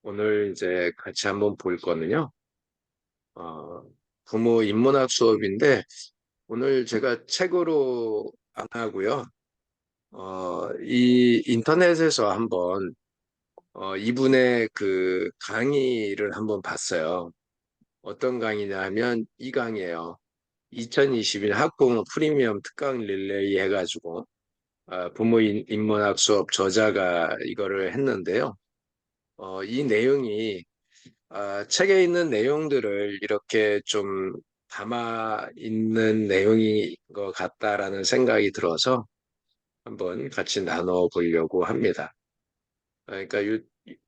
오늘 이제 같이 한번 볼 거는요. 어, 부모 인문학 수업인데 오늘 제가 책으로 안 하고요. 이 인터넷에서 한번 이분의 그 강의를 한번 봤어요. 어떤 강의냐 하면 이 강의예요. 2021 학부모 프리미엄 특강 릴레이 해가지고 부모 인문학 수업 저자가 이거를 했는데요. 이 내용이 책에 있는 내용들을 이렇게 좀 담아 있는 내용인 것 같다라는 생각이 들어서 한번 같이 나눠 보려고 합니다. 그러니까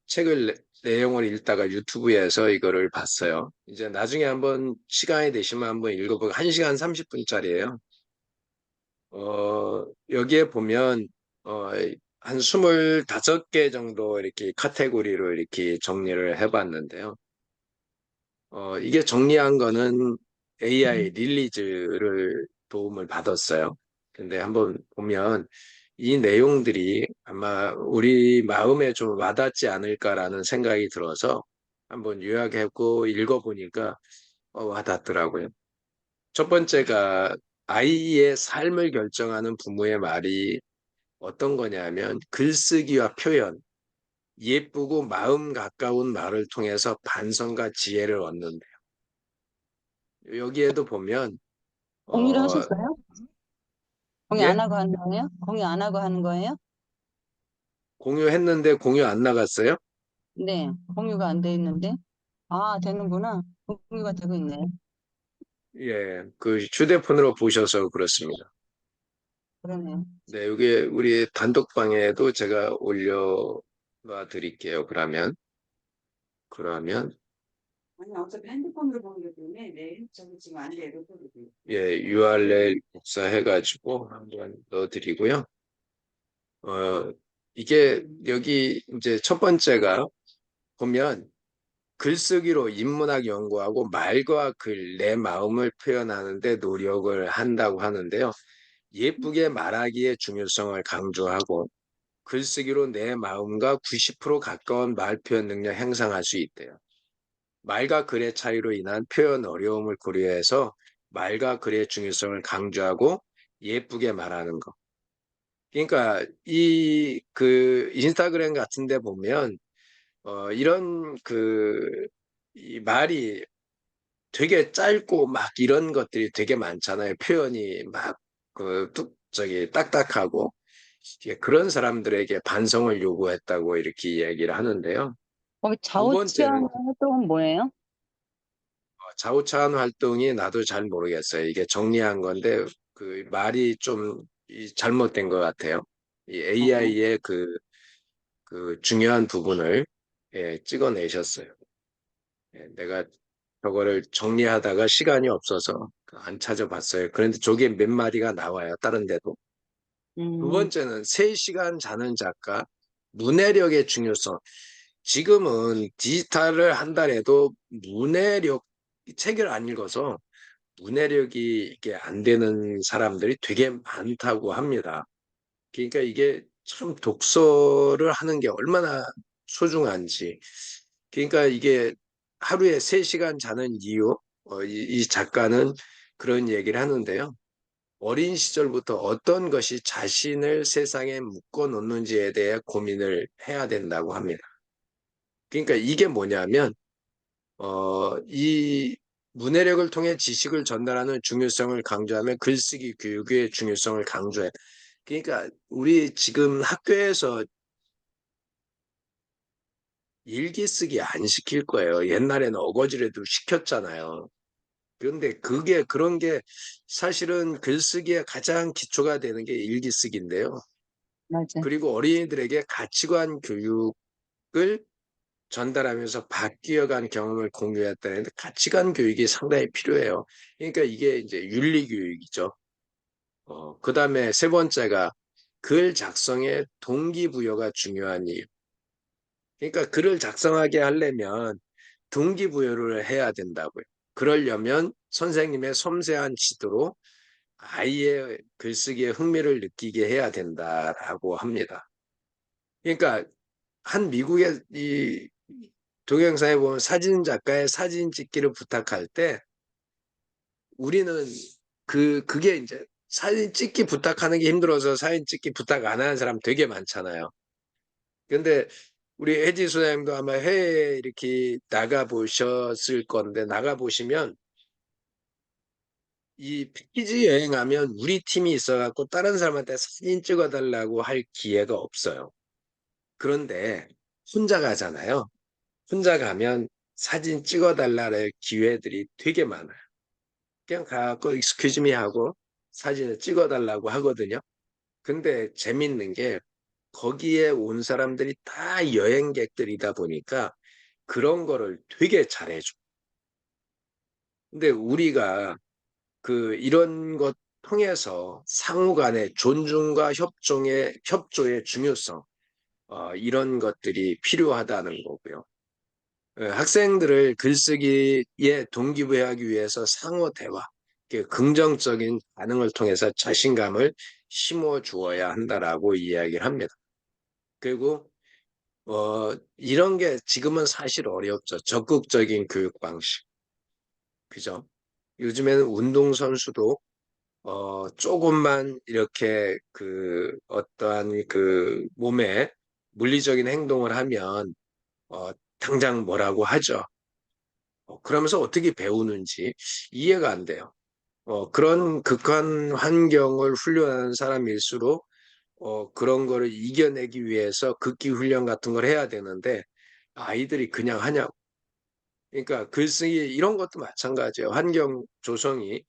책을 내용을 읽다가 유튜브에서 이거를 봤어요. 이제 나중에 한번 시간이 되시면 한번 읽어보고 1시간 30분짜리예요. 여기에 보면 어, 한 25개 정도 이렇게 카테고리로 이렇게 정리를 해봤는데요. 이게 정리한 거는 AI 릴리즈를 도움을 받았어요. 근데 한번 보면 이 내용들이 아마 우리 마음에 좀 와닿지 않을까라는 생각이 들어서 한번 요약했고 읽어보니까 와닿더라고요. 첫 번째가 아이의 삶을 결정하는 부모의 말이 어떤 거냐면 글쓰기와 표현, 예쁘고 마음 가까운 말을 통해서 반성과 지혜를 얻는다. 여기에도 보면 공유를 어, 하셨어요? 공유 안 예? 하고 하는 거예요? 공유 안 하고 하는 거예요? 공유했는데 공유 안 나갔어요? 네, 공유가 안 돼 있는데. 아, 되는구나. 공유가 되고 있네. 예, 그 휴대폰으로 보셔서 그렇습니다. 그러네요. 네, 여기 우리 단독방에도 제가 올려놔 드릴게요. 그러면 아니, 어차피 핸드폰으로 보는 거기 때문에 저기 지금 안 돼. 예, URL 복사해가지고 한번 넣어드리고요. 어, 이게 여기 이제 첫 번째가 보면 글쓰기로 인문학 연구하고 말과 글, 내 마음을 표현하는데 노력을 한다고 하는데요. 예쁘게 말하기의 중요성을 강조하고 글쓰기로 내 마음과 90% 가까운 말 표현 능력 향상할 수 있대요. 말과 글의 차이로 인한 표현 어려움을 고려해서 말과 글의 중요성을 강조하고 예쁘게 말하는 것. 그러니까 이 그 인스타그램 같은 데 보면 이런 이 말이 되게 짧고 막 이런 것들이 되게 많잖아요. 표현이 막 저기 딱딱하고 그런 사람들에게 반성을 요구했다고 이렇게 이야기를 하는데요. 거기 두 번째는 좌우치한 활동은 뭐예요? 좌우차원 활동이 나도 잘 모르겠어요. 이게 정리한 건데 그 말이 좀 잘못된 것 같아요. 이 어, AI의 그 중요한 부분을 찍어내셨어요. 내가 저거를 정리하다가 시간이 없어서 안 찾아봤어요. 그런데 저게 몇 마디가 나와요. 다른 데도. 두 음, 번째는 3시간 자는 작가, 문해력의 중요성. 지금은 디지털을 한다해도 문해력, 책을 안 읽어서 문해력이 이게 안 되는 사람들이 되게 많다고 합니다. 그러니까 이게 참 독서를 하는 게 얼마나 소중한지. 그러니까 이게 하루에 3시간 자는 이유, 이 작가는 그런 얘기를 하는데요. 어린 시절부터 어떤 것이 자신을 세상에 묶어 놓는지에 대해 고민을 해야 된다고 합니다. 그러니까 이게 뭐냐면, 이 문해력을 통해 지식을 전달하는 중요성을 강조하면 글쓰기 교육의 중요성을 강조해. 그러니까 우리 지금 학교에서 일기 쓰기 안 시킬 거예요. 옛날에는 어거지라도 시켰잖아요. 그런데 그런 게 사실은 글쓰기에 가장 기초가 되는 게 일기 쓰기인데요. 맞아. 그리고 어린이들에게 가치관 교육을 전달하면서 바뀌어간 경험을 공유했다는데 가치관 교육이 상당히 필요해요. 그러니까 이게 이제 윤리 교육이죠. 그다음에 세 번째가 글 작성의 동기부여가 중요한 이유. 그러니까 글을 작성하게 하려면 동기부여를 해야 된다고요. 그러려면 선생님의 섬세한 지도로 아이의 글쓰기에 흥미를 느끼게 해야 된다라고 합니다. 그러니까 한 미국의 이 동영상에 보면 사진 작가의 사진 찍기를 부탁할 때 우리는 그게 이제 사진 찍기 부탁하는 게 힘들어서 사진 찍기 부탁 안 하는 사람 되게 많잖아요. 근데 우리 혜지 소장님도 아마 해외에 이렇게 나가 보셨을 건데 나가 보시면 이 패키지 여행하면 우리 팀이 있어갖고 다른 사람한테 사진 찍어달라고 할 기회가 없어요. 그런데 혼자 가잖아요. 혼자 가면 사진 찍어달라는 기회들이 되게 많아요. 그냥 가갖고 익스큐즈 미 하고 사진을 찍어달라고 하거든요. 근데 재밌는 게 거기에 온 사람들이 다 여행객들이다 보니까 그런 거를 되게 잘해줘. 근데 우리가 이런 것 통해서 상호 간의 존중과 협조의 중요성, 이런 것들이 필요하다는 거고요. 학생들을 글쓰기에 동기부여하기 위해서 상호 대화, 긍정적인 반응을 통해서 자신감을 심어 주어야 한다라고 이야기를 합니다. 그리고 이런 게 지금은 사실 어렵죠. 적극적인 교육 방식. 그죠? 요즘에는 운동선수도 조금만 이렇게 어떠한 몸에 물리적인 행동을 하면 당장 뭐라고 하죠. 그러면서 어떻게 배우는지 이해가 안 돼요. 그런 극한 환경을 훈련하는 사람일수록 그런 거를 이겨내기 위해서 극기 훈련 같은 걸 해야 되는데 아이들이 그냥 하냐고. 그러니까 글쓰기 이런 것도 마찬가지예요. 환경 조성이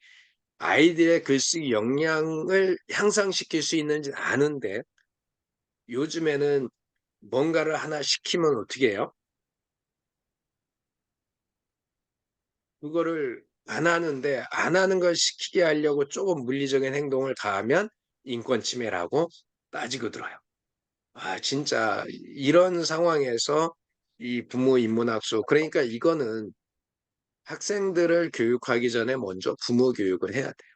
아이들의 글쓰기 역량을 향상시킬 수 있는지 아는데 요즘에는 뭔가를 하나 시키면 어떻게 해요? 그거를 안 하는데 안 하는 걸 시키게 하려고 조금 물리적인 행동을 가하면 인권 침해라고 따지고 들어요. 아, 진짜 이런 상황에서 이 부모 인문학수 그러니까 이거는 학생들을 교육하기 전에 먼저 부모 교육을 해야 돼요.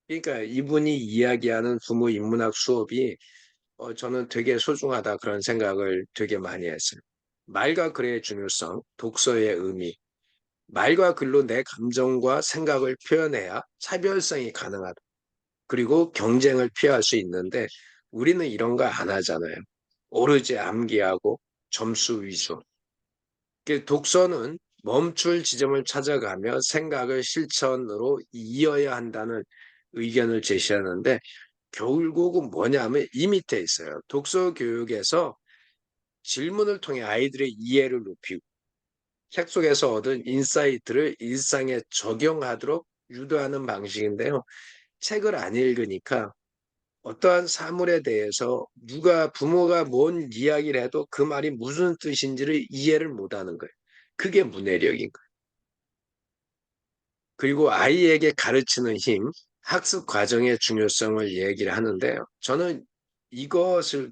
그러니까 이분이 이야기하는 부모 인문학 수업이 저는 되게 소중하다 그런 생각을 되게 많이 했어요. 말과 글의 중요성, 독서의 의미, 말과 글로 내 감정과 생각을 표현해야 차별성이 가능하다. 그리고 경쟁을 피할 수 있는데 우리는 이런 거 안 하잖아요. 오로지 암기하고 점수 위주. 독서는 멈출 지점을 찾아가며 생각을 실천으로 이어야 한다는 의견을 제시하는데 결국은 뭐냐면 이 밑에 있어요. 독서 교육에서 질문을 통해 아이들의 이해를 높이고 책 속에서 얻은 인사이트를 일상에 적용하도록 유도하는 방식인데요. 책을 안 읽으니까 어떠한 사물에 대해서 부모가 뭔 이야기를 해도 그 말이 무슨 뜻인지를 이해를 못하는 거예요. 그게 문해력인 거예요. 그리고 아이에게 가르치는 힘, 학습 과정의 중요성을 얘기를 하는데요. 저는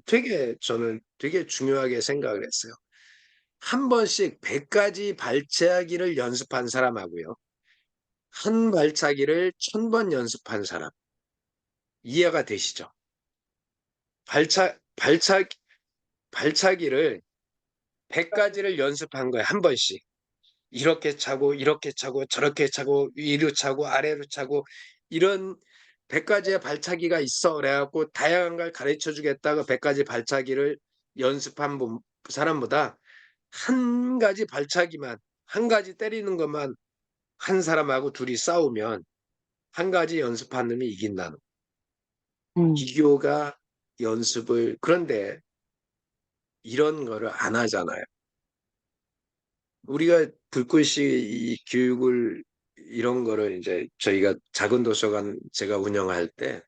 되게 중요하게 생각을 했어요. 한 번씩 100가지 발차기를 연습한 사람하고요. 한 발차기를 1000번 연습한 사람. 이해가 되시죠? 발차, 발차, 발차기를 100가지를 연습한 거예요. 한 번씩. 이렇게 차고, 이렇게 차고, 저렇게 차고, 위로 차고, 아래로 차고, 이런 100가지의 발차기가 있어. 그래갖고 다양한 걸 가르쳐 주겠다고 100가지 발차기를 연습한 사람보다 한 가지 발차기만, 한 가지 때리는 것만 한 사람하고 둘이 싸우면 한 가지 연습한 놈이 이긴다는. 음. 비교가 그런데 이런 거를 안 하잖아요. 우리가 불꽃이 이 교육을 이런 거를 이제 저희가 작은 도서관 제가 운영할 때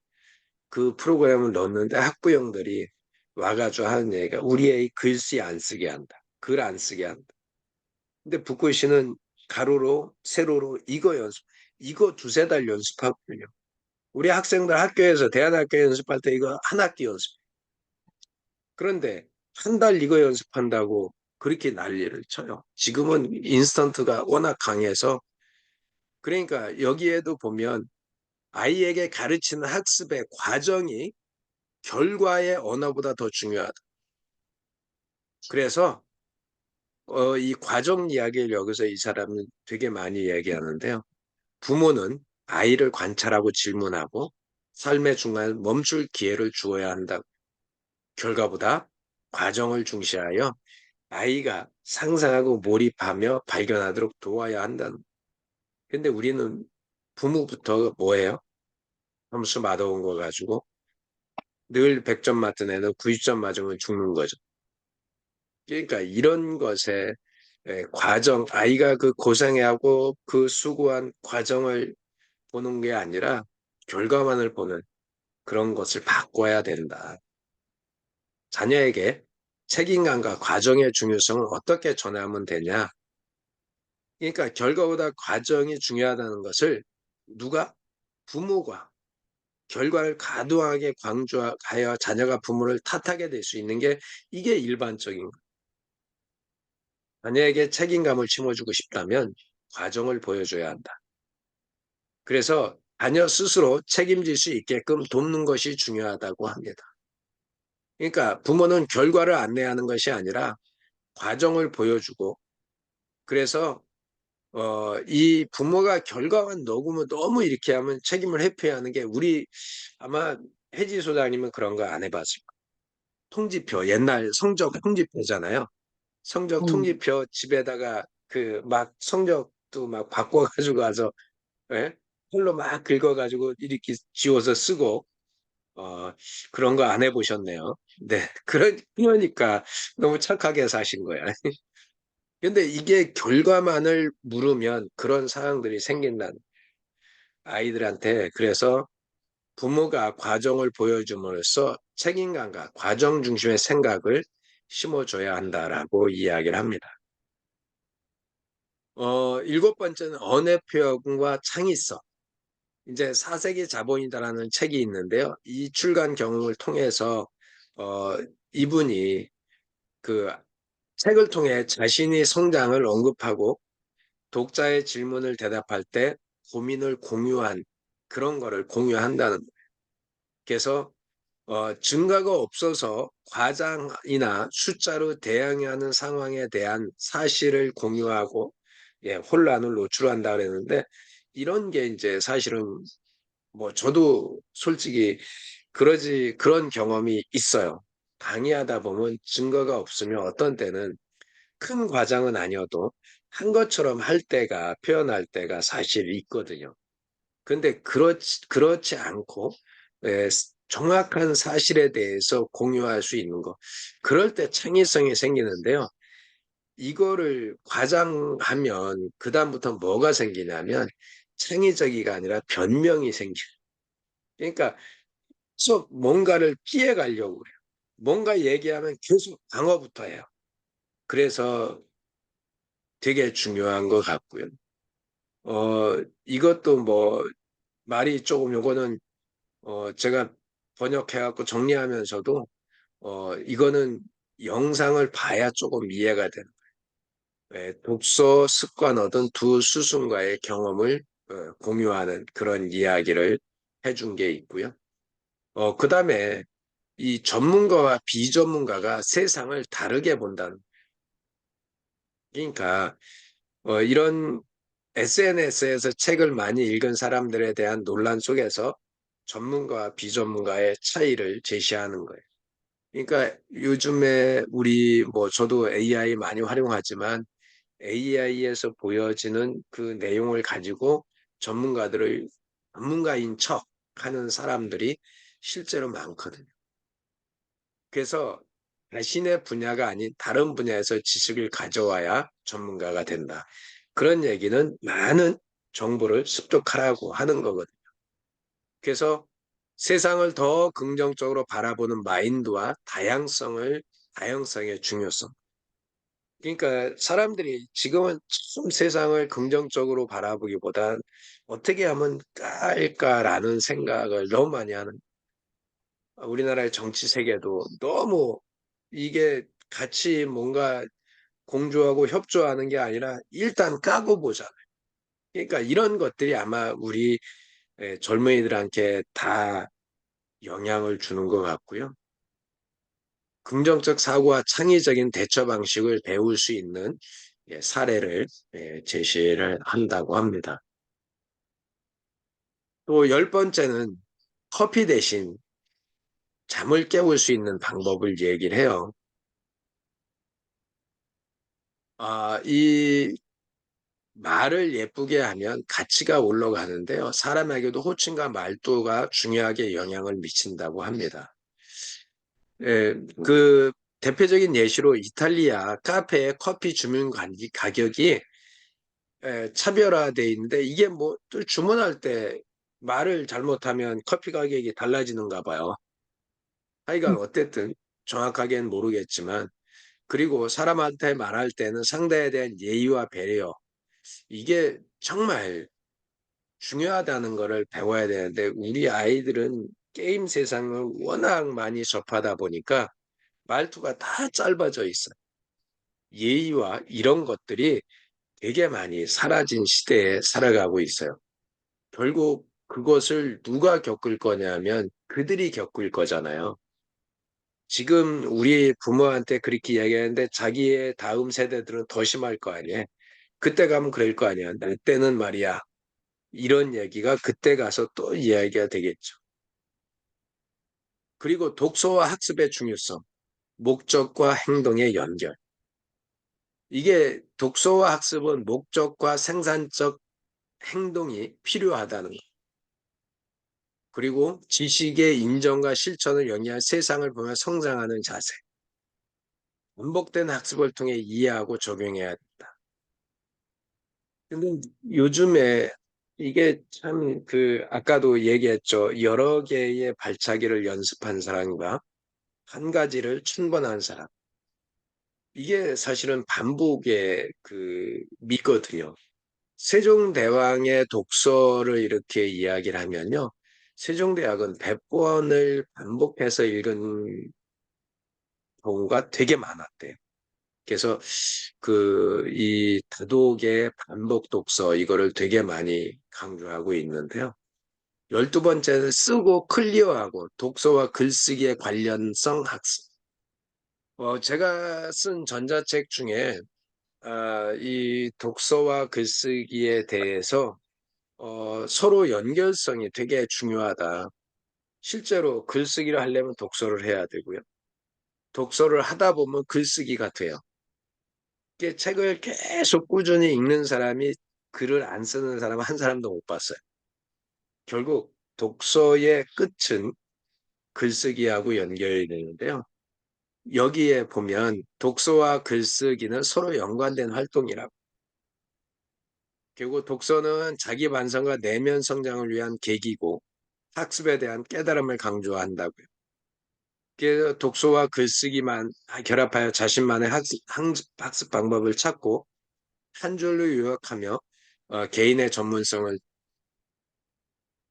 그 프로그램을 넣었는데 학부형들이 와가지고 하는 얘기가 우리 애 글씨 안 쓰게 한다. 글 안 쓰게 한다. 근데 북글씨는 가로로 세로로 이거 두세 달 연습하거든요. 우리 학생들 학교에서 대안학교 연습할 때 이거 한 학기 연습. 그런데 한 달 이거 연습한다고 그렇게 난리를 쳐요. 지금은 인스턴트가 워낙 강해서 그러니까 여기에도 보면 아이에게 가르치는 학습의 과정이 결과의 언어보다 더 중요하다. 그래서 이 과정 이야기를 여기서 이 사람은 되게 많이 이야기하는데요. 부모는 아이를 관찰하고 질문하고 삶의 중간 멈출 기회를 주어야 한다. 결과보다 과정을 중시하여 아이가 상상하고 몰입하며 발견하도록 도와야 한다는. 근데 우리는 부모부터 뭐예요? 점수 맛아온 거 가지고 늘 100점 맞던 애는 90점 맞으면 죽는 거죠. 그러니까 이런 것에 과정, 아이가 그 고생하고 그 수고한 과정을 보는 게 아니라 결과만을 보는 그런 것을 바꿔야 된다. 자녀에게 책임감과 과정의 중요성을 어떻게 전하면 되냐? 그러니까 결과보다 과정이 중요하다는 것을 누가? 부모가 결과를 과도하게 강조하여 자녀가 부모를 탓하게 될 수 있는 게 이게 일반적인 거예요. 자녀에게 책임감을 심어주고 싶다면 과정을 보여줘야 한다. 그래서 자녀 스스로 책임질 수 있게끔 돕는 것이 중요하다고 합니다. 그러니까 부모는 결과를 안내하는 것이 아니라 과정을 보여주고 그래서 이 부모가 결과만 너무 이렇게 하면 책임을 회피해야 하는 게 우리 아마 혜지 소장님은 그런 거 안 해봤을 거예요. 통지표 옛날 성적 통지표잖아요. 성적 음, 통지표 집에다가 그 막 성적도 막 바꿔가지고 가서 예? 홀로 막 긁어가지고 이렇게 지워서 쓰고 어, 그런 거 안 해보셨네요. 네, 그러니까 너무 착하게 사신 거야. 근데 이게 결과만을 물으면 그런 상황들이 생긴다는 아이들한테 그래서 부모가 과정을 보여줌으로써 책임감과 과정 중심의 생각을 심어줘야 한다라고 이야기를 합니다. 일곱 번째는 언어 표현과 창의성. 이제 사색의 자본이다라는 책이 있는데요. 이 출간 경험을 통해서 어, 이분이 그 책을 통해 자신의 성장을 언급하고 독자의 질문을 대답할 때 고민을 공유한 그런 거를 공유한다는 거예요. 그래서 증거가 없어서 과장이나 숫자로 대응하는 상황에 대한 사실을 공유하고 예, 혼란을 노출한다 그랬는데 이런 게 이제 사실은 뭐 저도 솔직히 그런 경험이 있어요. 강의하다 보면 증거가 없으면 어떤 때는 큰 과장은 아니어도 한 것처럼 할 때가 표현할 때가 사실 있거든요. 근데 그렇지 않고 에, 정확한 사실에 대해서 공유할 수 있는 거. 그럴 때 창의성이 생기는데요. 이거를 과장하면 그다음부터 뭐가 생기냐면 창의적이가 아니라 변명이 생겨요. 그러니까 계속 뭔가를 피해 가려고 해요. 뭔가 얘기하면 계속 방어부터 해요. 그래서 되게 중요한 것 같고요. 이것도 뭐 말이 조금 요거는 제가 번역해갖고 정리하면서도 이거는 영상을 봐야 조금 이해가 되는 거예요. 예, 독서 습관 얻은 두 스승과의 경험을 공유하는 그런 이야기를 해준 게 있고요. 그다음에 이 전문가와 비전문가가 세상을 다르게 본다는. 그러니까 이런 SNS에서 책을 많이 읽은 사람들에 대한 논란 속에서 전문가와 비전문가의 차이를 제시하는 거예요. 그러니까 요즘에 우리 뭐 저도 AI 많이 활용하지만 AI에서 보여지는 그 내용을 가지고 전문가들을 전문가인 척 하는 사람들이 실제로 많거든요. 그래서 자신의 분야가 아닌 다른 분야에서 지식을 가져와야 전문가가 된다. 그런 얘기는 많은 정보를 습득하라고 하는 거거든요. 그래서 세상을 더 긍정적으로 바라보는 마인드와 다양성의 중요성. 그러니까 사람들이 지금은 좀 세상을 긍정적으로 바라보기보단 어떻게 하면 까일까라는 생각을 너무 많이 하는 우리나라의 정치 세계도 너무 이게 같이 뭔가 공조하고 협조하는 게 아니라 일단 까고 보자. 그러니까 이런 것들이 아마 우리 젊은이들한테 다 영향을 주는 것 같고요. 긍정적 사고와 창의적인 대처 방식을 배울 수 있는 사례를 제시를 한다고 합니다. 또 열 번째는 커피 대신 잠을 깨울 수 있는 방법을 얘기를 해요. 이 말을 예쁘게 하면 가치가 올라가는데요. 사람에게도 호칭과 말투가 중요하게 영향을 미친다고 합니다. 그 대표적인 예시로 이탈리아 카페의 커피 주문 가격이 차별화돼 있는데 이게 뭐 또 주문할 때 말을 잘못하면 커피 가격이 달라지는가 봐요. 하여간 어쨌든 정확하게는 모르겠지만 그리고 사람한테 말할 때는 상대에 대한 예의와 배려 이게 정말 중요하다는 것을 배워야 되는데 우리 아이들은 게임 세상을 워낙 많이 접하다 보니까 말투가 다 짧아져 있어요. 예의와 이런 것들이 되게 많이 사라진 시대에 살아가고 있어요. 결국 그것을 누가 겪을 거냐면 그들이 겪을 거잖아요. 지금 우리 부모한테 그렇게 이야기하는데 자기의 다음 세대들은 더 심할 거 아니에요. 그때 가면 그럴 거 아니야. 내 때는 말이야. 이런 얘기가 그때 가서 또 이야기가 되겠죠. 그리고 독서와 학습의 중요성, 목적과 행동의 연결. 이게 독서와 학습은 목적과 생산적 행동이 필요하다는 것. 그리고 지식의 인정과 실천을 영위한 세상을 보며 성장하는 자세. 반복된 학습을 통해 이해하고 적용해야 된다. 근데 요즘에 이게 참 아까도 얘기했죠. 여러 개의 발차기를 연습한 사람과 한 가지를 충분한 사람. 이게 사실은 반복의 미거든요. 세종대왕의 독서를 이렇게 이야기를 하면요. 세종대왕은 100번을 반복해서 읽은 경우가 되게 많았대요. 그래서 이 다독의 반복 독서 이거를 되게 많이 강조하고 있는데요. 12번째는 쓰고 클리어하고 독서와 글쓰기의 관련성 학습. 제가 쓴 전자책 중에 이 독서와 글쓰기에 대해서 서로 연결성이 되게 중요하다. 실제로 글쓰기를 하려면 독서를 해야 되고요. 독서를 하다 보면 글쓰기가 돼요. 이게 책을 계속 꾸준히 읽는 사람이 글을 안 쓰는 사람 한 사람도 못 봤어요. 결국 독서의 끝은 글쓰기하고 연결이 되는데요. 여기에 보면 독서와 글쓰기는 서로 연관된 활동이라고. 결국 독서는 자기 반성과 내면 성장을 위한 계기고 학습에 대한 깨달음을 강조한다고요. 그래서 독서와 글쓰기만 결합하여 자신만의 학습 방법을 찾고 한 줄로 요약하며 개인의 전문성을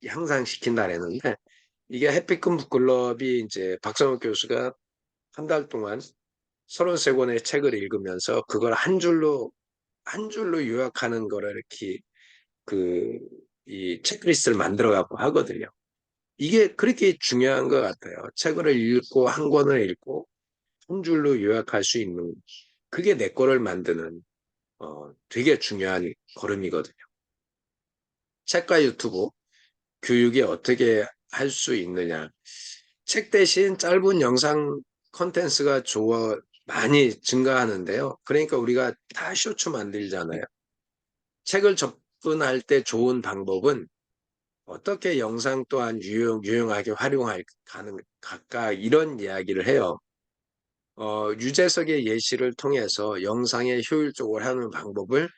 향상시킨다라는데 이게 해피꿈 북클럽이 이제 박성욱 교수가 한 달 동안 33권의 책을 읽으면서 그걸 한 줄로 요약하는 거를 이렇게 이 체크리스트를 만들어 갖고 하거든요. 이게 그렇게 중요한 것 같아요. 책을 읽고 한 권을 읽고 한 줄로 요약할 수 있는 그게 내 거를 만드는 되게 중요한 걸음이거든요. 책과 유튜브 교육이 어떻게 할 수 있느냐. 책 대신 짧은 영상 콘텐츠가 많이 증가하는데요. 그러니까 우리가 다 쇼츠 만들잖아요. 책을 접근할 때 좋은 방법은 어떻게 영상 또한 유용하게 활용할 가능할까 이런 이야기를 해요. 유재석의 예시를 통해서 영상에 효율적으로 하는 방법을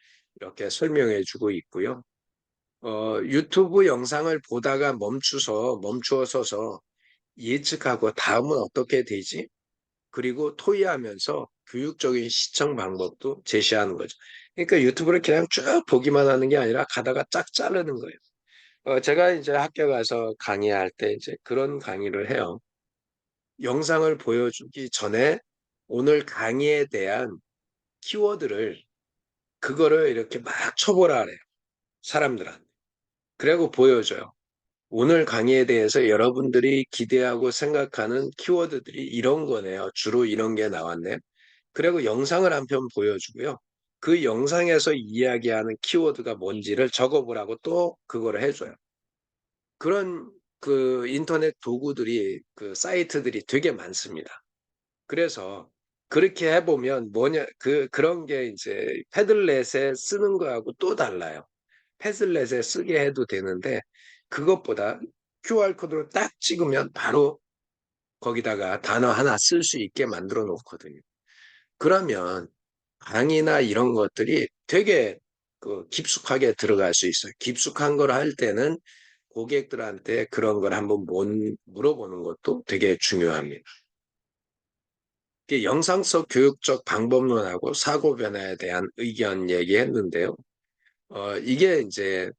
이렇게 설명해 주고 있고요. 유튜브 영상을 보다가 멈추어서서 예측하고 다음은 어떻게 되지? 그리고 토의하면서 교육적인 시청 방법도 제시하는 거죠. 그러니까 유튜브를 그냥 쭉 보기만 하는 게 아니라 가다가 짝 자르는 거예요. 제가 이제 학교 가서 강의할 때 이제 그런 강의를 해요. 영상을 보여주기 전에 오늘 강의에 대한 키워드를 그거를 이렇게 막 쳐보라 그래요. 사람들한테. 그리고 보여줘요. 오늘 강의에 대해서 여러분들이 기대하고 생각하는 키워드들이 이런 거네요. 주로 이런 게 나왔네요. 그리고 영상을 한 편 보여주고요. 그 영상에서 이야기하는 키워드가 뭔지를 적어보라고 또 그거를 해줘요. 그런 그 인터넷 도구들이 그 사이트들이 되게 많습니다. 그래서 그렇게 해보면 뭐냐 그런 게 이제 패들렛에 쓰는 거하고 또 달라요. 패들렛에 쓰게 해도 되는데 그것보다 QR코드로 딱 찍으면 바로 거기다가 단어 하나 쓸 수 있게 만들어 놓거든요. 그러면 강의나 이런 것들이 되게 그 깊숙하게 들어갈 수 있어요. 깊숙한 걸 할 때는 고객들한테 그런 걸 한번 물어보는 것도 되게 중요합니다. 이게 영상 속 교육적 방법론하고 사고 변화에 대한 의견 얘기했는데요. 이게 이제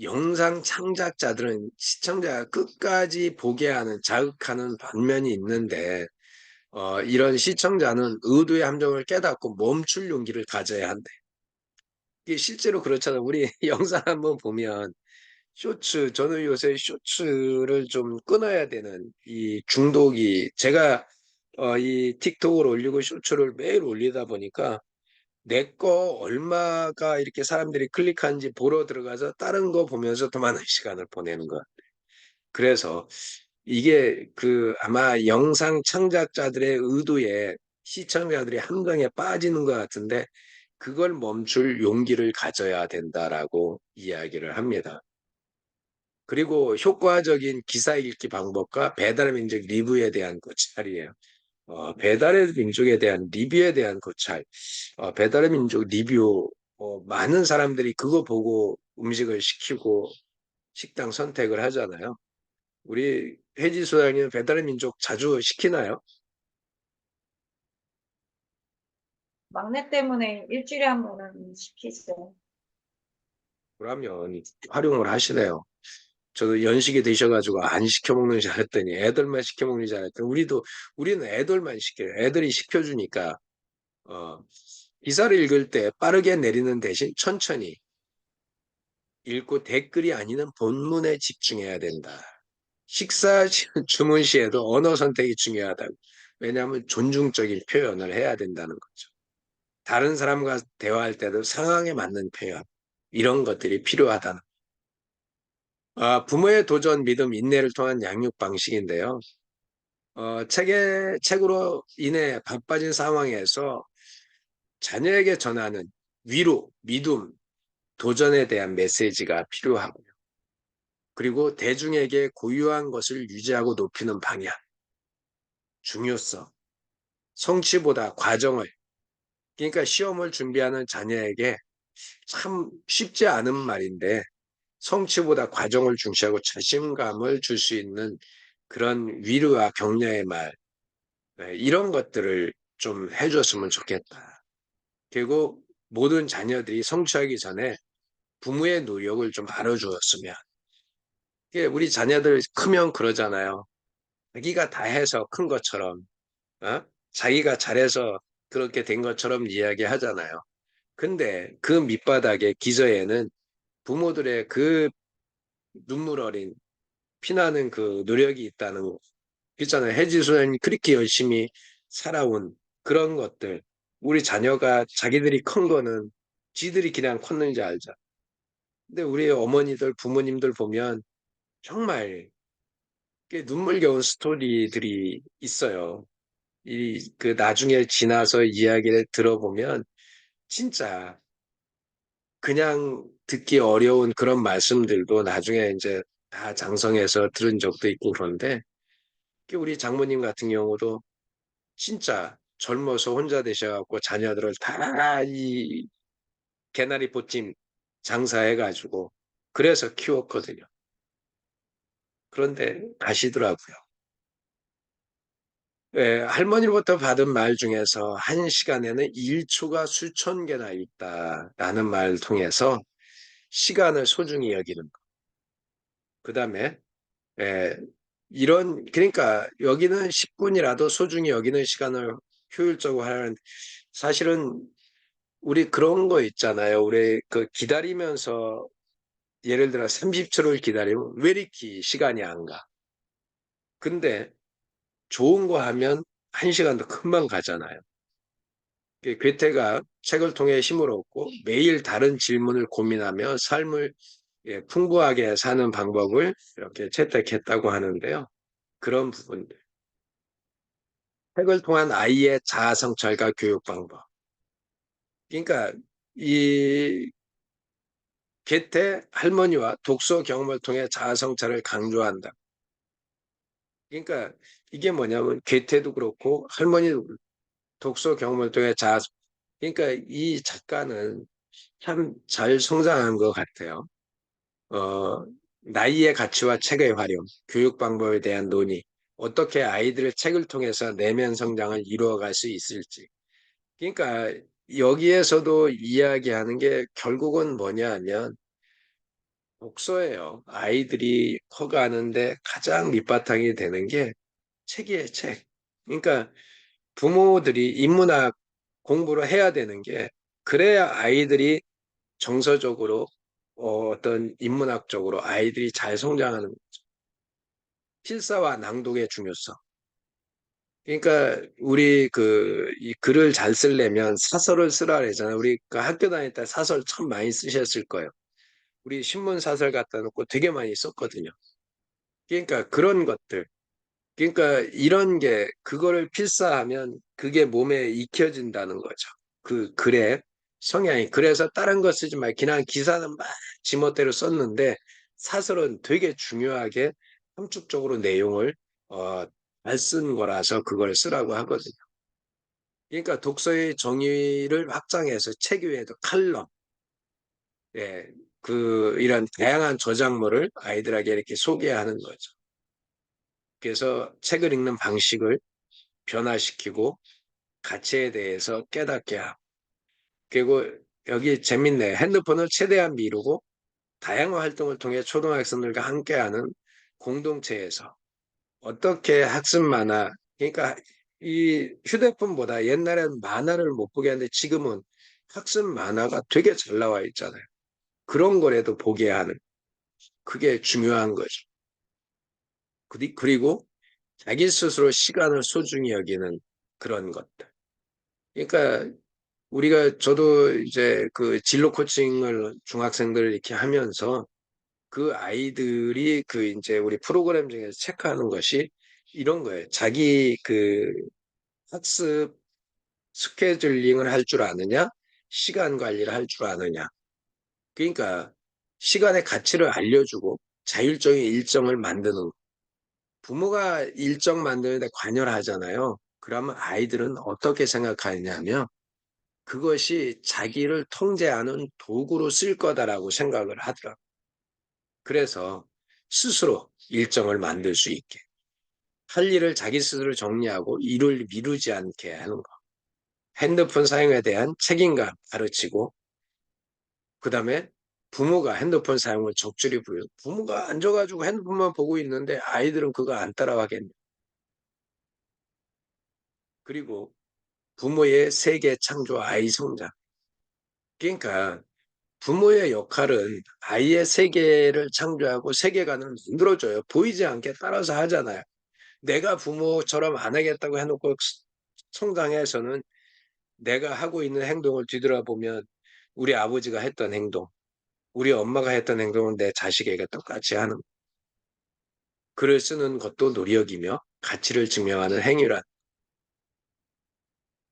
영상 창작자들은 시청자가 끝까지 보게 하는 자극하는 반면이 있는데 이런 시청자는 의도의 함정을 깨닫고 멈출 용기를 가져야 한대. 이게 실제로 그렇잖아요. 우리 영상 한번 보면 쇼츠, 저는 요새 쇼츠를 좀 끊어야 되는 이 중독이 제가 이 틱톡을 올리고 쇼츠를 매일 올리다 보니까 내 거 얼마가 이렇게 사람들이 클릭한지 보러 들어가서 다른 거 보면서 더 많은 시간을 보내는 것. 그래서 이게 그 아마 영상 창작자들의 의도에 시청자들이 함정에 빠지는 것 같은데 그걸 멈출 용기를 가져야 된다라고 이야기를 합니다. 그리고 효과적인 기사 읽기 방법과 배달의 민족 리뷰에 대한 고찰이에요. 배달의 민족에 대한 리뷰에 대한 고찰. 배달의 민족 리뷰, 많은 사람들이 그거 보고 음식을 시키고 식당 선택을 하잖아요. 우리 혜지 소장님 배달의 민족 자주 시키나요? 막내 때문에 일주일에 한 번은 시키죠. 그러면 활용을 하시네요. 저도 연식이 되셔가지고 안 시켜 먹는 줄 알았더니 애들만 시켜 먹는 줄 알았더니 우리는 애들만 시켜요. 애들이 시켜주니까 어, 기사를 읽을 때 빠르게 내리는 대신 천천히 읽고 댓글이 아니는 본문에 집중해야 된다. 식사 주문 시에도 언어 선택이 중요하다고. 왜냐하면 존중적인 표현을 해야 된다는 거죠. 다른 사람과 대화할 때도 상황에 맞는 표현, 이런 것들이 필요하다는. 부모의 도전, 믿음, 인내를 통한 양육 방식인데요. 책으로 인해 바빠진 상황에서 자녀에게 전하는 위로, 믿음, 도전에 대한 메시지가 필요하고요. 그리고 대중에게 고유한 것을 유지하고 높이는 방향, 중요성, 성취보다 과정을, 그러니까 시험을 준비하는 자녀에게 참 쉽지 않은 말인데 성취보다 과정을 중시하고 자신감을 줄 수 있는 그런 위로와 격려의 말, 이런 것들을 좀 해줬으면 좋겠다. 그리고 모든 자녀들이 성취하기 전에 부모의 노력을 좀 알아주었으면. 이게 우리 자녀들 크면 그러잖아요. 자기가 다 해서 큰 것처럼, 어? 자기가 잘해서 그렇게 된 것처럼 이야기하잖아요. 근데 그 밑바닥에 기저에는 부모들의 그 눈물 어린 피나는 그 노력이 있다는 거. 그렇잖아요. 혜지 소장님 그렇게 열심히 살아온 그런 것들. 우리 자녀가 자기들이 큰 거는 지들이 그냥 컸는지 알죠. 근데 우리 어머니들, 부모님들 보면 정말 꽤 눈물겨운 스토리들이 있어요. 그 나중에 지나서 이야기를 들어보면 진짜 그냥 듣기 어려운 그런 말씀들도 나중에 이제 다 장성해서 들은 적도 있고 그런데 우리 장모님 같은 경우도 진짜 젊어서 혼자 되셔갖고 자녀들을 다 이 개나리 보찜 장사해가지고 그래서 키웠거든요. 그런데 가시더라고요. 할머니로부터 받은 말 중에서 한 시간에는 1초가 수천 개나 있다라는 말을 통해서 시간을 소중히 여기는 것. 그 다음에 그러니까 여기는 10분이라도 소중히 여기는 시간을 효율적으로 하는 사실은 우리 그런 거 있잖아요. 우리 그 기다리면서 예를 들어 30초를 기다리면 왜 이렇게 시간이 안 가? 근데 좋은 거 하면 1시간도 금방 가잖아요. 괴테가 책을 통해 힘을 얻고 매일 다른 질문을 고민하며 삶을 풍부하게 사는 방법을 이렇게 채택했다고 하는데요. 그런 부분들. 책을 통한 아이의 자아 성찰과 교육 방법. 그러니까 이 괴테 할머니와 독서 경험을 통해 자아 성찰을 강조한다. 그러니까 이게 뭐냐면 괴테도 그렇고 할머니도 그렇고 독서 경험을 통해 자아 그러니까 이 작가는 참 잘 성장한 것 같아요. 어, 나이의 가치와 책의 활용, 교육 방법에 대한 논의, 어떻게 아이들을 책을 통해서 내면 성장을 이루어갈 수 있을지. 그러니까 여기에서도 이야기하는 게 결국은 뭐냐 하면 독서예요. 아이들이 커가는데 가장 밑바탕이 되는 게 책이에요, 책. 그러니까 부모들이 인문학 공부를 해야 되는 게 그래야 아이들이 정서적으로 어떤 인문학적으로 아이들이 잘 성장하는 필사와 낭독의 중요성. 그러니까 우리 이 글을 잘 쓰려면 사설을 쓰라 그러잖아요. 우리 그 학교 다닐 때 사설 참 많이 쓰셨을 거예요. 우리 신문 사설 갖다 놓고 되게 많이 썼거든요. 그러니까 그런 것들. 그러니까 이런 게 그거를 필사하면 그게 몸에 익혀진다는 거죠. 그 글의 성향이. 그래서 다른 거 쓰지 말고 그냥 기사는 막 지멋대로 썼는데 사설은 되게 중요하게 함축적으로 내용을 어, 잘 쓴 거라서 그걸 쓰라고 하거든요. 그러니까 독서의 정의를 확장해서 책 외에도 칼럼, 예, 이런 다양한 저작물을 아이들에게 이렇게 소개하는 거죠. 그래서 책을 읽는 방식을 변화시키고 가치에 대해서 깨닫게 하고 그리고 여기 재밌네. 핸드폰을 최대한 미루고 다양한 활동을 통해 초등학생들과 함께하는 공동체에서 어떻게 학습 만화 그러니까 이 휴대폰보다 옛날에는 만화를 못 보게 하는데 지금은 학습 만화가 되게 잘 나와 있잖아요. 그런 거라도 보게 하는 그게 중요한 거죠. 그리고 자기 스스로 시간을 소중히 여기는 그런 것들. 그러니까 저도 이제 그 진로 코칭을 중학생들 이렇게 하면서 그 아이들이 이제 우리 프로그램 중에서 체크하는 것이 이런 거예요. 자기 학습 스케줄링을 할 줄 아느냐, 시간 관리를 할 줄 아느냐. 그러니까 시간의 가치를 알려주고 자율적인 일정을 만드는 거. 부모가 일정 만드는데 관여를 하잖아요. 그러면 아이들은 어떻게 생각하냐면 그것이 자기를 통제하는 도구로 쓸 거다라고 생각을 하더라고요. 그래서 스스로 일정을 만들 수 있게 할 일을 자기 스스로 정리하고 일을 미루지 않게 하는 거. 핸드폰 사용에 대한 책임감 가르치고 그다음에 부모가 핸드폰 사용을 적절히 부여. 부모가 앉아가지고 핸드폰만 보고 있는데 아이들은 그거 안 따라하겠네. 그리고 부모의 세계 창조 아이 성장. 그러니까 부모의 역할은 아이의 세계를 창조하고 세계관을 만들어줘요. 보이지 않게 따라서 하잖아요. 내가 부모처럼 안 하겠다고 해놓고 성장해서는 내가 하고 있는 행동을 뒤돌아보면 우리 아버지가 했던 행동, 우리 엄마가 했던 행동은 내 자식에게 똑같이 하는 글을 쓰는 것도 노력이며 가치를 증명하는 행위란.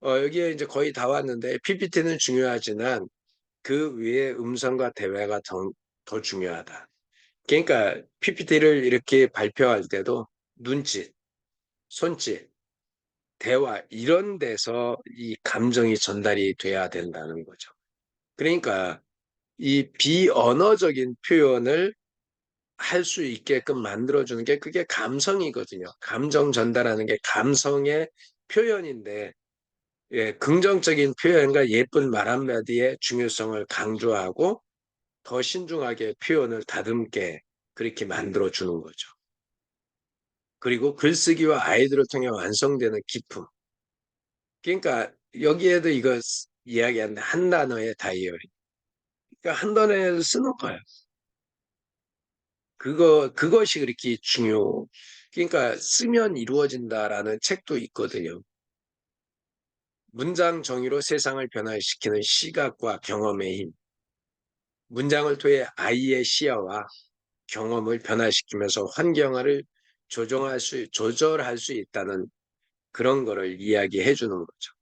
여기에 이제 거의 다 왔는데 PPT는 중요하지만 그 위에 음성과 대화가 더 중요하다. 그러니까 PPT를 이렇게 발표할 때도 눈짓, 손짓, 대화 이런 데서 이 감정이 전달이 돼야 된다는 거죠. 그러니까 이 비언어적인 표현을 할 수 있게끔 만들어주는 게 그게 감성이거든요. 감정 전달하는 게 감성의 표현인데 예, 긍정적인 표현과 예쁜 말 한마디의 중요성을 강조하고 더 신중하게 표현을 다듬게 그렇게 만들어주는 거죠. 그리고 글쓰기와 아이들을 통해 완성되는 기품. 그러니까 여기에도 이거 이야기하는데 한 단어의 다이어리. 그러니까 한 단어에 쓰는 거예요. 그것이 그렇게 그러니까 쓰면 이루어진다라는 책도 있거든요. 문장 정의로 세상을 변화시키는 시각과 경험의 힘. 문장을 통해 아이의 시야와 경험을 변화시키면서 환경을 조절할 수 있다는 그런 거를 이야기해 주는 거죠.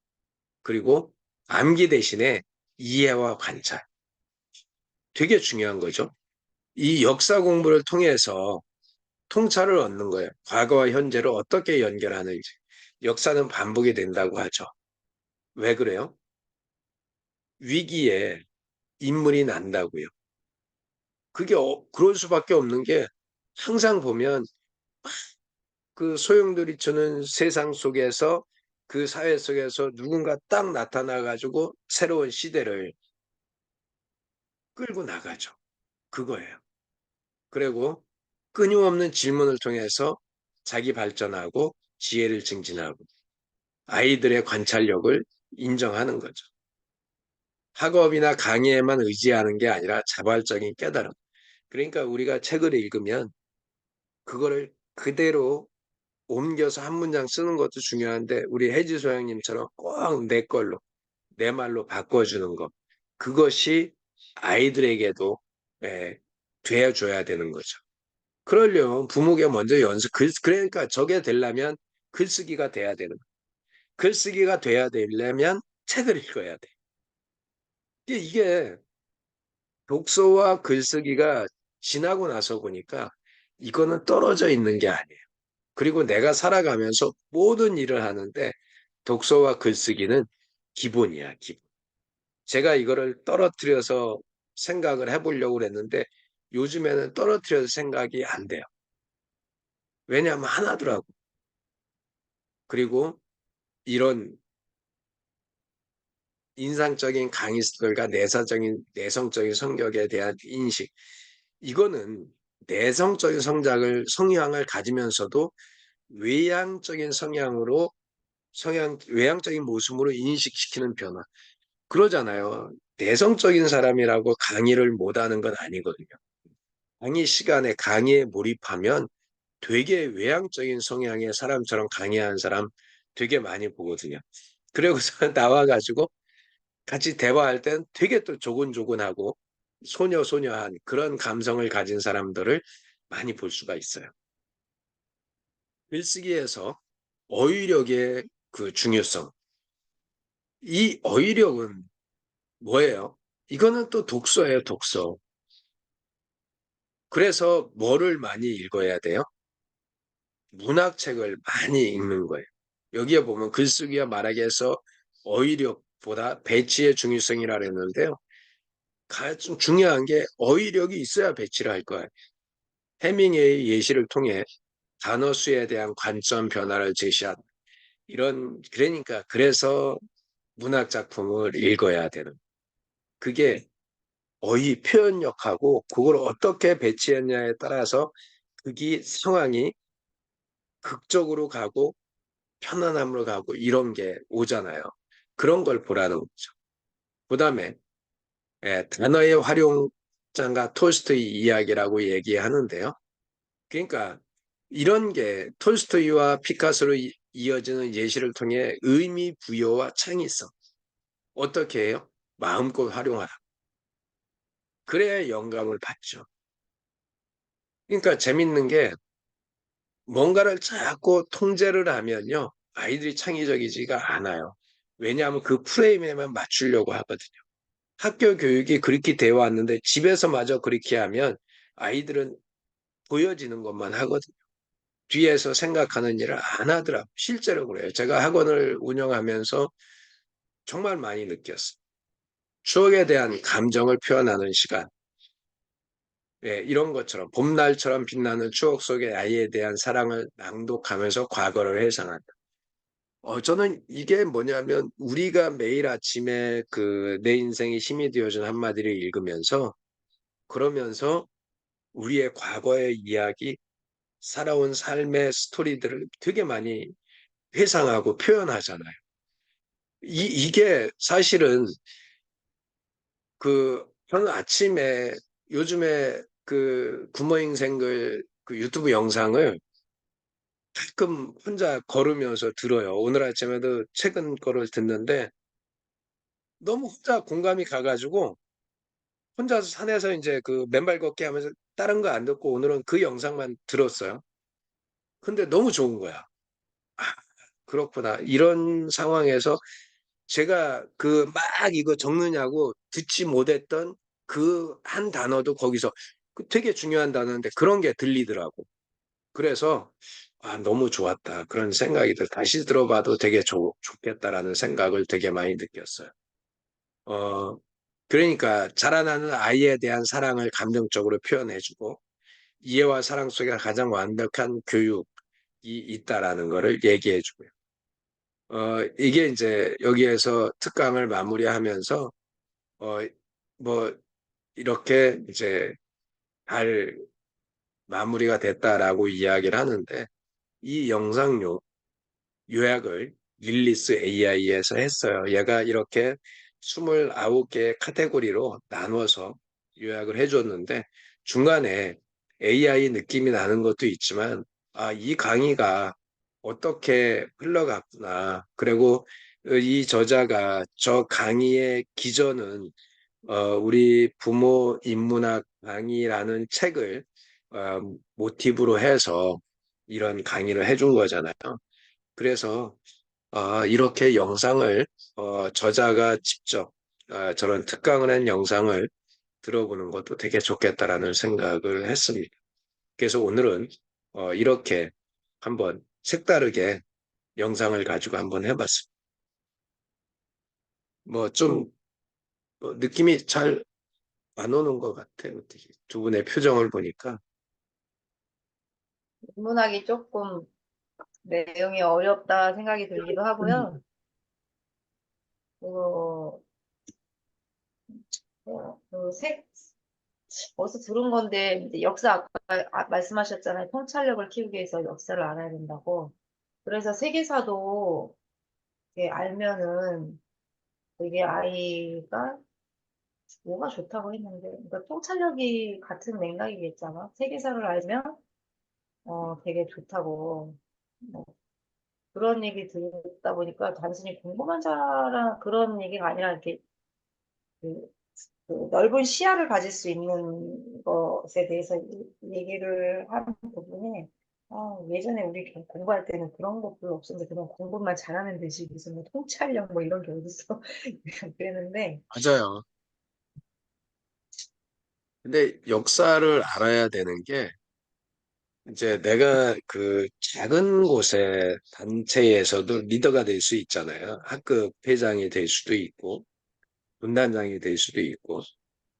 그리고 암기 대신에 이해와 관찰. 되게 중요한 거죠. 이 역사 공부를 통해서 통찰을 얻는 거예요. 과거와 현재를 어떻게 연결하는지. 역사는 반복이 된다고 하죠. 왜 그래요? 위기에 인물이 난다고요. 그게 그럴 수밖에 없는 게 항상 보면 그 소용돌이치는 세상 속에서 그 사회 속에서 누군가 딱 나타나 가지고 새로운 시대를 끌고 나가죠. 그거예요. 그리고 끊임없는 질문을 통해서 자기 발전하고 지혜를 증진하고 아이들의 관찰력을 인정하는 거죠. 학업이나 강의에만 의지하는 게 아니라 자발적인 깨달음. 그러니까 우리가 책을 읽으면 그거를 그대로 옮겨서 한 문장 쓰는 것도 중요한데 우리 혜지 소장님처럼 꼭 내 걸로 내 말로 바꿔주는 것. 그것이 아이들에게도 예, 되어줘야 되는 거죠. 그러려면 부모가 먼저 그러니까 저게 되려면 글쓰기가 돼야 되는 거예요. 글쓰기가 돼야 되려면 책을 읽어야 돼. 이게 독서와 글쓰기가 지나고 나서 보니까 이거는 떨어져 있는 게 아니에요. 그리고 내가 살아가면서 모든 일을 하는데 독서와 글쓰기는 기본이야, 기본. 제가 이거를 떨어뜨려서 생각을 해보려고 그랬는데 요즘에는 떨어뜨려서 생각이 안 돼요. 왜냐하면 하나더라고. 그리고 이런 인상적인 강의들과 내성적인 성격에 대한 인식. 이거는 내성적인 성향을 가지면서도 외향적인 외향적인 모습으로 인식시키는 변화. 그러잖아요. 내성적인 사람이라고 강의를 못하는 건 아니거든요. 강의 시간에 강의에 몰입하면 되게 외향적인 성향의 사람처럼 강의하는 사람 되게 많이 보거든요. 그러고서 나와가지고 같이 대화할 땐 되게 또 조곤조곤하고 소녀소녀한 그런 감성을 가진 사람들을 많이 볼 수가 있어요. 글쓰기에서 어휘력의 그 중요성. 이 어휘력은 뭐예요? 이거는 또 독서예요, 독서. 그래서 뭐를 많이 읽어야 돼요? 문학책을 많이 읽는 거예요. 여기에 보면 글쓰기와 말하기에서 어휘력보다 배치의 중요성이라 그랬는데요. 가장 중요한 게 어휘력이 있어야 배치를 할 거예요. 해밍웨이 예시를 통해 단어 수에 대한 관점 변화를 제시한 그러니까 그래서 문학 작품을 읽어야 되는 그게 어휘 표현력하고 그걸 어떻게 배치했냐에 따라서 그게 상황이 극적으로 가고 편안함으로 가고 이런 게 오잖아요. 그런 걸 보라는 거죠. 그다음에 단어의 활용장과 톨스토이 이야기라고 얘기하는데요. 그러니까 이런 게 톨스토이와 피카소로 이어지는 예시를 통해 의미 부여와 창의성 어떻게 해요? 마음껏 활용하라. 그래야 영감을 받죠. 그러니까 재밌는 게 뭔가를 자꾸 통제를 하면요. 아이들이 창의적이지가 않아요. 왜냐하면 그 프레임에만 맞추려고 하거든요. 학교 교육이 그렇게 되어 왔는데 집에서 마저 그렇게 하면 아이들은 보여지는 것만 하거든요. 뒤에서 생각하는 일을 안 하더라고요. 실제로 그래요. 제가 학원을 운영하면서 정말 많이 느꼈어요. 추억에 대한 감정을 표현하는 시간. 예, 이런 것처럼 봄날처럼 빛나는 추억 속의 아이에 대한 사랑을 낭독하면서 과거를 회상한다. 저는 이게 뭐냐면 우리가 매일 아침에 그 내 인생의 힘이 되어준 한마디를 읽으면서 그러면서 우리의 과거의 이야기, 살아온 삶의 스토리들을 되게 많이 회상하고 표현하잖아요. 이게 사실은 저는 아침에 요즘에 그 부모인생글 그 유튜브 영상을 가끔 혼자 걸으면서 들어요. 오늘 아침에도 최근 거를 듣는데 너무 혼자 공감이 가가지고 혼자서 산에서 이제 그 맨발 걷기 하면서 다른 거 안 듣고 오늘은 그 영상만 들었어요. 근데 너무 좋은 거야. 아, 그렇구나. 이런 상황에서 제가 그 막 이거 적느냐고 듣지 못했던 그 한 단어도 거기서 그 되게 중요한 단어인데 그런 게 들리더라고. 그래서 아, 너무 좋았다. 그런 생각이 다시 들어봐도 되게 좋겠다라는 생각을 되게 많이 느꼈어요. 어, 그러니까 자라나는 아이에 대한 사랑을 감정적으로 표현해주고 이해와 사랑 속에 가장 완벽한 교육이 있다라는 거를 얘기해주고요. 이게 이제 여기에서 특강을 마무리하면서 어, 뭐 이렇게 이제 잘 마무리가 됐다라고 이야기를 하는데 이 영상요 요약을 릴리스 AI에서 했어요. 얘가 이렇게 29개 카테고리로 나눠서 요약을 해줬는데 중간에 AI 느낌이 나는 것도 있지만 아, 이 강의가 어떻게 흘러갔구나. 그리고 이 저자가 저 강의의 기전은 우리 부모 인문학 강의라는 책을 모티브로 해서 이런 강의를 해준 거잖아요. 그래서 이렇게 영상을 저자가 직접 저런 특강을 한 영상을 들어보는 것도 되게 좋겠다라는 생각을 했습니다. 그래서 오늘은 이렇게 한번 색다르게 영상을 가지고 한번 해봤습니다. 뭐좀 느낌이 잘 안 오는 것 같아요. 어떻게 두 분의 표정을 보니까. 인문학이 조금 내용이 어렵다 생각이 들기도 하고요. 그리고 어디서 들은 건데 이제 역사 아까 말씀하셨잖아요. 통찰력을 키우기 위해서 역사를 알아야 된다고. 그래서 세계사도 이렇게 알면은 되게 아이가 뭐가 좋다고 했는데, 그러니까 통찰력이 같은 맥락이겠잖아. 세계사를 알면 되게 좋다고. 뭐 그런 얘기 듣다 보니까 단순히 공부만 잘하는 그런 얘기가 아니라 이렇게 그, 그 넓은 시야를 가질 수 있는 것에 대해서 얘기를 하는 부분에 예전에 우리 공부할 때는 그런 거 별로 없었는데 그냥 공부만 잘하는 듯이 무슨 뭐 통찰력 뭐 이런 게 어딨어 그랬는데 맞아요. 근데 역사를 알아야 되는 게 이제 내가 그 작은 곳의 단체에서도 리더가 될 수 있잖아요. 학급 회장이 될 수도 있고, 분단장이 될 수도 있고.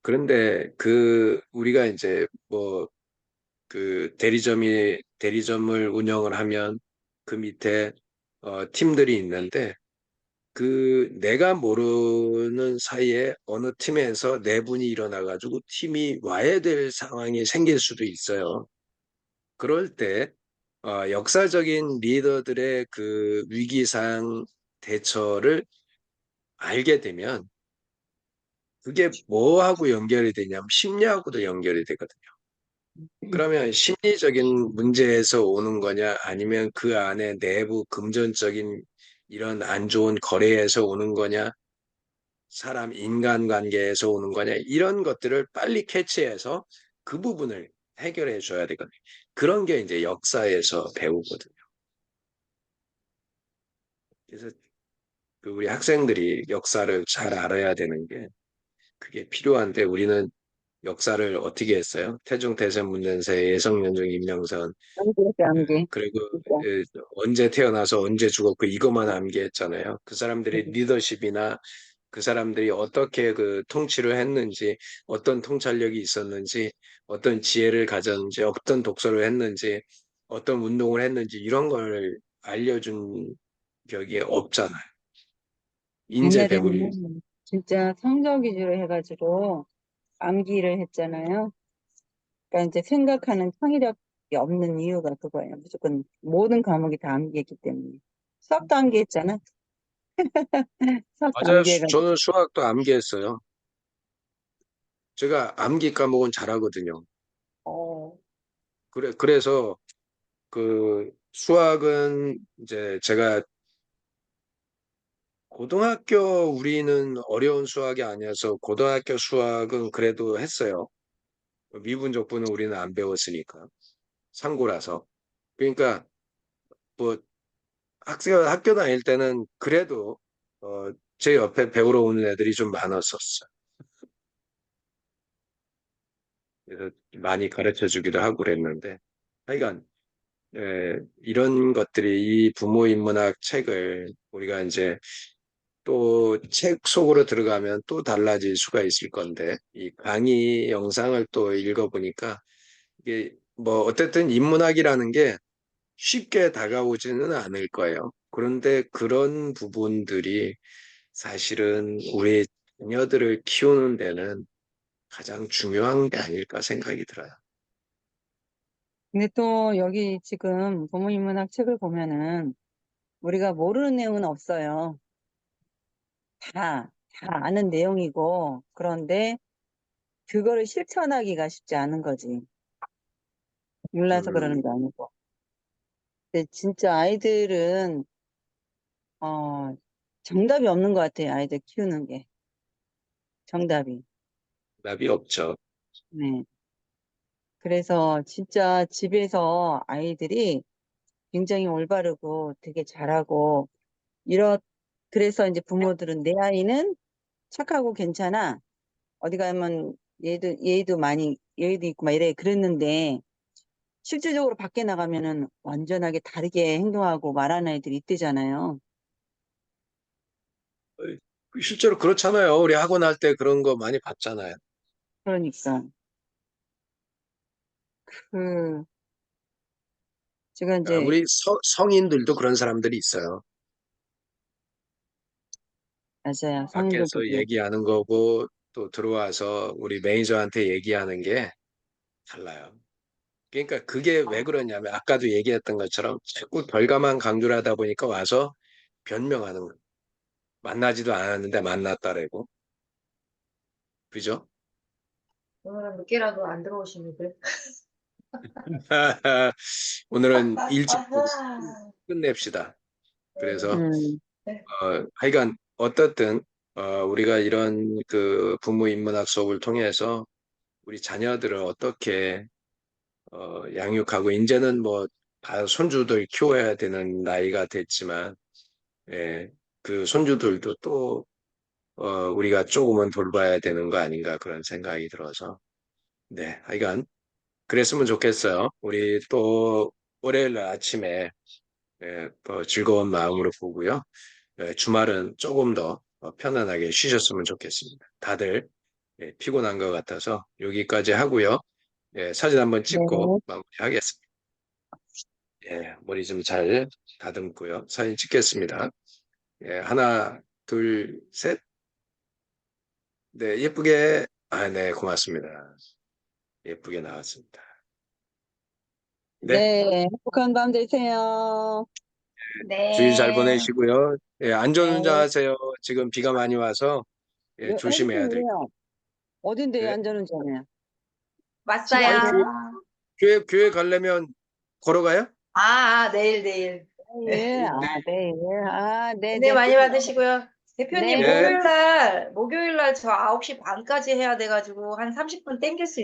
그런데 그 우리가 이제 뭐 그 대리점을 운영을 하면 그 밑에 팀들이 있는데 그 내가 모르는 사이에 어느 팀에서 내분이 일어나가지고 팀이 와야 될 상황이 생길 수도 있어요. 그럴 때 역사적인 리더들의 그 위기상 대처를 알게 되면 그게 뭐하고 연결이 되냐면 심리하고도 연결이 되거든요. 그러면 심리적인 문제에서 오는 거냐 아니면 그 안에 내부 금전적인 이런 안 좋은 거래에서 오는 거냐 사람 인간관계에서 오는 거냐 이런 것들을 빨리 캐치해서 그 부분을 해결해 줘야 되거든요. 그런 게 이제 역사에서 배우거든요. 그래서 그 우리 학생들이 역사를 잘 알아야 되는 게 그게 필요한데 우리는 역사를 어떻게 했어요? 태중태세 문전세 예성연중 임명선 암기했지, 암기. 그리고 진짜. 언제 태어나서 언제 죽었고 이것만 암기했잖아요. 그 사람들의 리더십이나 그 사람들이 어떻게 그 통치를 했는지, 어떤 통찰력이 있었는지, 어떤 지혜를 가졌는지, 어떤 독서를 했는지, 어떤 운동을 했는지 이런 걸 알려준 격이 없잖아요. 인재 배분이. 옛날에는 진짜 성적 위주로 해가지고 암기를 했잖아요. 그러니까 이제 생각하는 창의력이 없는 이유가 그거예요. 무조건 모든 과목이 다 암기했기 때문에. 수학도 암기했잖아. 수학도 맞아요. 암기해가지고. 저는 수학도 암기했어요. 제가 암기 과목은 잘하거든요. 그래서 그 수학은 이제 제가 고등학교 우리는 어려운 수학이 아니어서 고등학교 수학은 그래도 했어요. 미분적분은 우리는 안 배웠으니까 상고라서. 그러니까 뭐 학교 다닐 때는 그래도 제 옆에 배우러 오는 애들이 좀 많았었어요. 그래서 많이 가르쳐 주기도 하고 그랬는데 하여간 이런 것들이 이 부모 인문학 책을 우리가 이제 또 책 속으로 들어가면 또 달라질 수가 있을 건데 이 강의 영상을 또 읽어보니까 이게 뭐 어쨌든 인문학이라는 게 쉽게 다가오지는 않을 거예요. 그런데 그런 부분들이 사실은 우리 자녀들을 키우는 데는 가장 중요한 게 아닐까 생각이 들어요. 근데 또 여기 지금 부모인문학 책을 보면은 우리가 모르는 내용은 없어요. 다 아는 내용이고, 그런데 그거를 실천하기가 쉽지 않은 거지. 몰라서 음, 그러는 게 아니고. 근데 진짜 아이들은, 정답이 없는 것 같아요. 아이들 키우는 게. 정답이. 답이 없죠. 네. 그래서 진짜 집에서 아이들이 굉장히 올바르고 되게 잘하고, 이렇, 그래서 이제 부모들은 내 아이는 착하고 괜찮아. 어디 가면 얘도 많이, 얘도 있고 막 이래 그랬는데, 실질적으로 밖에 나가면은 완전하게 다르게 행동하고 말하는 애들이 있대잖아요. 실제로 그렇잖아요. 우리 학원 할 때 그런 거 많이 봤잖아요. 그러니까, 그, 제가 이제, 우리 성인들도 그런 사람들이 있어요. 맞아요. 성인들도 밖에서 그렇고. 얘기하는 거고 또 들어와서 우리 매니저한테 얘기하는 게 달라요. 그러니까 그게 왜 그러냐면 아까도 얘기했던 것처럼 자꾸 결과만 강조를 하다 보니까 와서 변명하는 거예요. 만나지도 않았는데 만났다래고. 그죠? 오늘은 늦게라도 안 들어오십니까? 오늘은 일찍 끝냅시다. 그래서 음, 네. 하여간 어떻든 우리가 이런 그 부모 인문학 수업을 통해서 우리 자녀들을 어떻게 양육하고 이제는 뭐 다 손주들 키워야 되는 나이가 됐지만 예, 그 손주들도 또 우리가 조금은 돌봐야 되는 거 아닌가 그런 생각이 들어서 네, 하여간 그랬으면 좋겠어요. 우리 또 월요일 날 아침에 또 즐거운 마음으로 보고요. 주말은 조금 더 편안하게 쉬셨으면 좋겠습니다. 다들 피곤한 것 같아서 여기까지 하고요. 사진 한번 네. 찍고 마무리하겠습니다. 머리 좀 잘 다듬고요. 사진 찍겠습니다. 하나, 둘, 셋. 네, 예쁘게. 네, 고맙습니다. 예쁘게 나왔습니다. 네, 네. 행복한 밤 되세요. 주일 잘 네. 보내시고요. 네. 안전운전하세요. 지금 비가 많이 와서 조심해야 될. 해주세요. 어딘데 네. 안전운전이야? 집 아니, 앞에? 왔어요. 교회 가려면 걸어가요? 내일. 네. 예, 네, 네, 예. 네, 은혜 네. 많이 받으시고요. 대표님, 네. 네. 목요일 날 저 9시 반까지 해야 돼가지고 한 30분 땡길 수